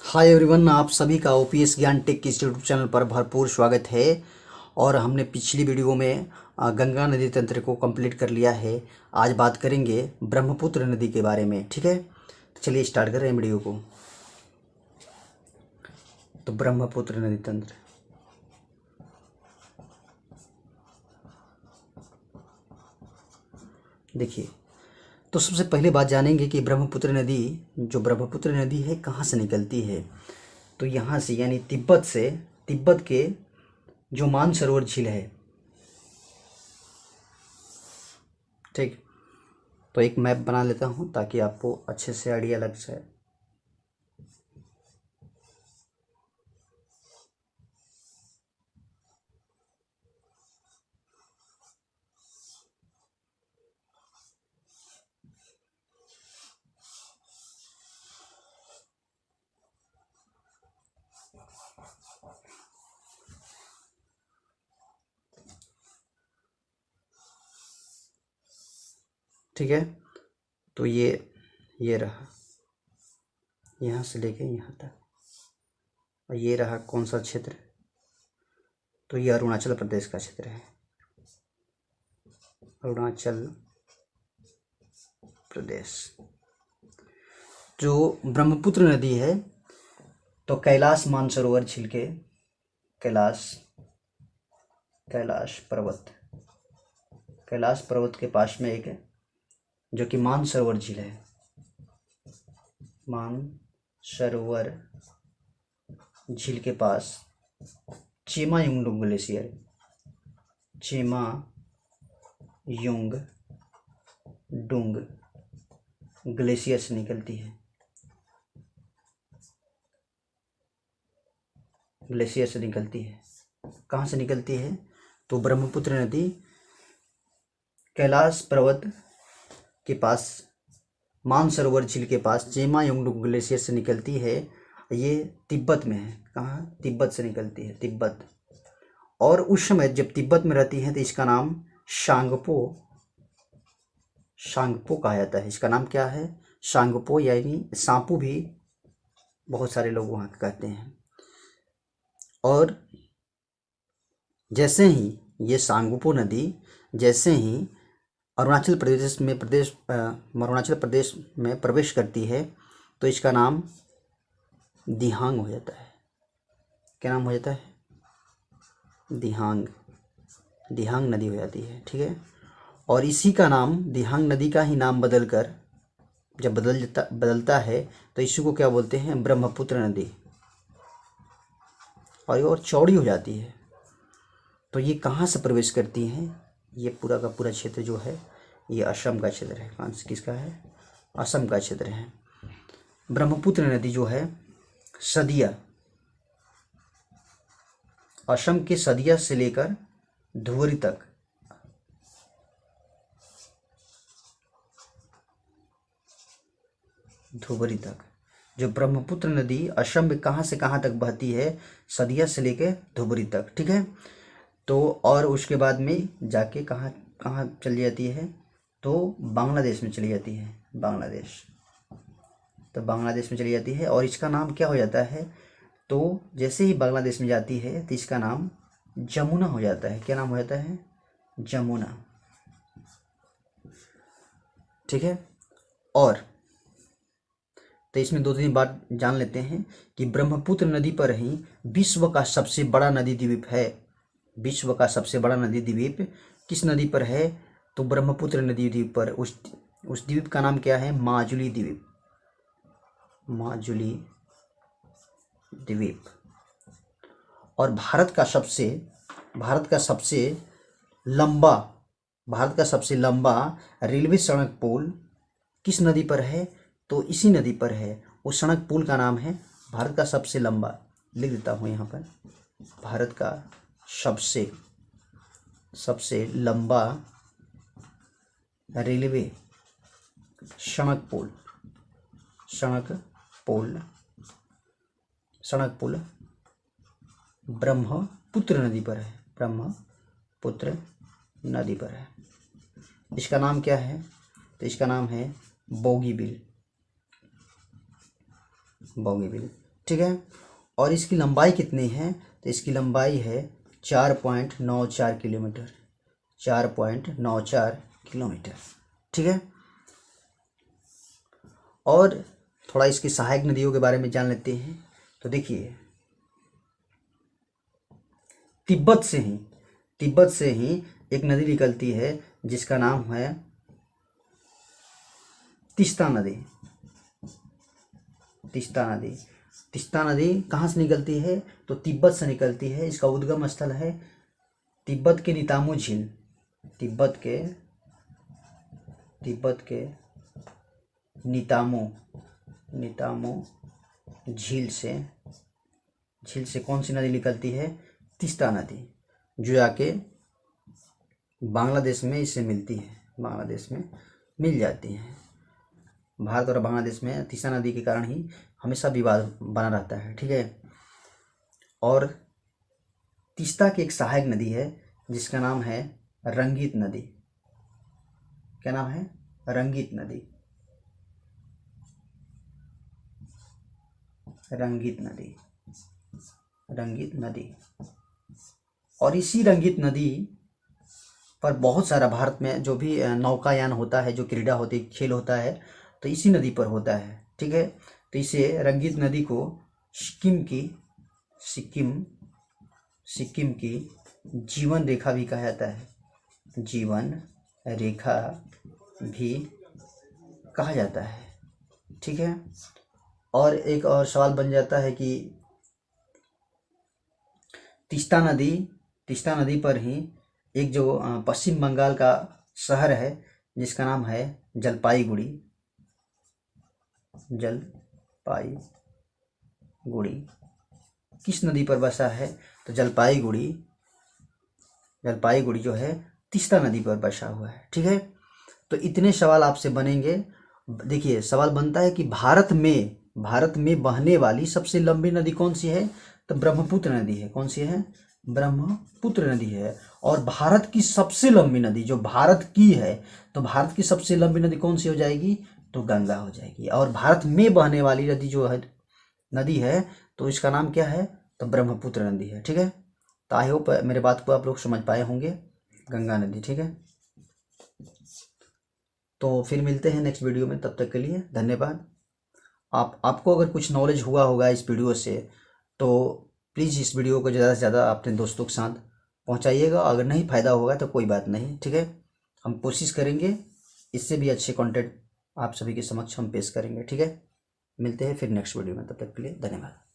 Hi everyone, आप सभी का ओपीएस ज्ञान टेक के यूट्यूब चैनल पर भरपूर स्वागत है। और हमने पिछली वीडियो में गंगा नदी तंत्र को कंप्लीट कर लिया है। आज बात करेंगे ब्रह्मपुत्र नदी के बारे में। ठीक है, तो चलिए स्टार्ट कर रहे हैं वीडियो को। तो ब्रह्मपुत्र नदी तंत्र, देखिए, तो सबसे पहले बात जानेंगे कि ब्रह्मपुत्र नदी है कहाँ से निकलती है। तो यहाँ से, यानी तिब्बत से, तिब्बत के जो मानसरोवर झील है, ठीक। तो एक मैप बना लेता हूँ ताकि आपको अच्छे से आइडिया लग जाए। ठीक है, तो ये रहा, यहाँ से लेके यहाँ तक। और ये रहा कौन सा क्षेत्र, तो ये अरुणाचल प्रदेश का क्षेत्र है। अरुणाचल प्रदेश। जो ब्रह्मपुत्र नदी है, तो कैलाश मानसरोवर झील के, कैलाश पर्वत के पास में एक है जो कि मानसरोवर झील है। मानसरोवर झील के पास चेमायुंगडुंग ग्लेशियर, चेमायुंगडुंग ग्लेशियर से निकलती है। ग्लेशियर से निकलती है। कहाँ से निकलती है? तो ब्रह्मपुत्र नदी कैलाश पर्वत के पास, मानसरोवर झील के पास चेमायुंगडुंग ग्लेशियर से निकलती है। ये तिब्बत में है। कहाँ? तिब्बत से निकलती है, तिब्बत। और उस समय जब तिब्बत में रहती है तो इसका नाम सांगपो कहा जाता है। इसका नाम क्या है? सांगपो, यानी सांपू भी बहुत सारे लोग वहाँ कहते हैं। और जैसे ही ये सांगपो नदी जैसे ही अरुणाचल प्रदेश में प्रवेश करती है तो इसका नाम दिहांग हो जाता है। क्या नाम हो जाता है? दिहांग नदी हो जाती है। ठीक है, और इसी का नाम, दिहांग नदी का ही नाम बदलकर जब बदलता है तो इसी को क्या बोलते हैं? ब्रह्मपुत्र नदी। और ये और चौड़ी हो जाती है। तो ये कहाँ से प्रवेश करती हैं? ये पूरा का पूरा क्षेत्र जो है ये असम का क्षेत्र है। कहाँ से? किसका है? असम का क्षेत्र है। ब्रह्मपुत्र नदी जो है सदिया, असम के सदिया से लेकर धुबरी तक जो ब्रह्मपुत्र नदी असम में कहाँ से कहाँ तक बहती है? सदिया से लेकर धुबरी तक। ठीक है, तो और उसके बाद में जाके कहाँ कहाँ चली जाती है? तो बांग्लादेश में चली जाती है। तो बांग्लादेश में चली जाती है। और इसका नाम क्या हो जाता है? तो जैसे ही बांग्लादेश में जाती है तो इसका नाम जमुना हो जाता है। क्या नाम हो जाता है? जमुना। ठीक है, और तो इसमें दो तीन बात जान लेते हैं कि ब्रह्मपुत्र नदी पर ही विश्व का सबसे बड़ा नदी द्वीप है। विश्व का सबसे बड़ा नदी द्वीप किस नदी पर है? तो ब्रह्मपुत्र नदी द्वीप पर। उस द्वीप का नाम क्या है? माजुली द्वीप। माजुली द्वीप। और भारत का सबसे लंबा रेलवे सड़क पुल किस नदी पर है? तो इसी नदी पर है। उस सड़क पुल का नाम है, भारत का सबसे लंबा, लिख देता हूँ यहाँ पर, भारत का सबसे लंबा रेलवे सड़क पुल ब्रह्मपुत्र नदी पर है। ब्रह्मपुत्र नदी पर है। इसका नाम क्या है? तो इसका नाम है बोगीबिल। ठीक है। और इसकी लंबाई कितनी है, तो इसकी लंबाई है 4.94 किलोमीटर, 4.94 किलोमीटर, ठीक है। और थोड़ा इसकी सहायक नदियों के बारे में जान लेते हैं। तो देखिए, तिब्बत से ही एक नदी निकलती है जिसका नाम है तीस्ता नदी। तीस्ता नदी कहाँ से निकलती है, तो तिब्बत से निकलती है। इसका उद्गम स्थल है तिब्बत के नितामो झील, तिब्बत के नितामो झील से कौन सी नदी निकलती है, तीस्ता नदी, जो जाके बांग्लादेश में इससे मिलती है, बांग्लादेश में मिल जाती है। भारत और बांग्लादेश में तीस्ता नदी के कारण ही हमेशा विवाद बना रहता है, ठीक है। और तीस्ता की एक सहायक नदी है जिसका नाम है रंगीत नदी। क्या नाम है, रंगीत नदी, रंगीत नदी। और इसी रंगीत नदी पर बहुत सारा भारत में जो भी नौकायान होता है, जो क्रीड़ा होती है, खेल होता है, तो इसी नदी पर होता है, ठीक है। तो इसे रंगीत नदी को सिक्किम की जीवन रेखा भी कहा जाता है, जीवन रेखा भी कहा जाता है, ठीक है। और एक और सवाल बन जाता है कि तीस्ता नदी पर ही एक जो पश्चिम बंगाल का शहर है जिसका नाम है जलपाईगुड़ी, किस नदी पर बसा है, तो जलपाईगुड़ी जो है तीस्ता नदी पर बसा हुआ है, ठीक है। तो इतने सवाल आपसे बनेंगे। देखिए, सवाल बनता है कि भारत में बहने वाली सबसे लंबी नदी कौन सी है, तो ब्रह्मपुत्र नदी है। कौन सी है, ब्रह्मपुत्र नदी है। और भारत की सबसे लंबी नदी जो भारत की है, तो भारत की सबसे लंबी नदी कौन सी हो जाएगी, तो गंगा हो जाएगी। और भारत में बहने वाली नदी जो है तो इसका नाम क्या है, तो ब्रह्मपुत्र नदी है, ठीक है। तो आई होप मेरे बात को आप लोग समझ पाए होंगे, गंगा नदी, ठीक है। तो फिर मिलते हैं नेक्स्ट वीडियो में, तब तक के लिए धन्यवाद। आपको अगर कुछ नॉलेज हुआ होगा इस वीडियो से, तो प्लीज़ इस वीडियो को ज़्यादा से ज़्यादा अपने दोस्तों के साथ पहुंचाइएगा। अगर नहीं फ़ायदा होगा तो कोई बात नहीं, ठीक है। हम कोशिश करेंगे इससे भी अच्छे कंटेंट आप सभी के समक्ष हम पेश करेंगे, ठीक है। मिलते हैं फिर नेक्स्ट वीडियो में, तब तक के लिए धन्यवाद।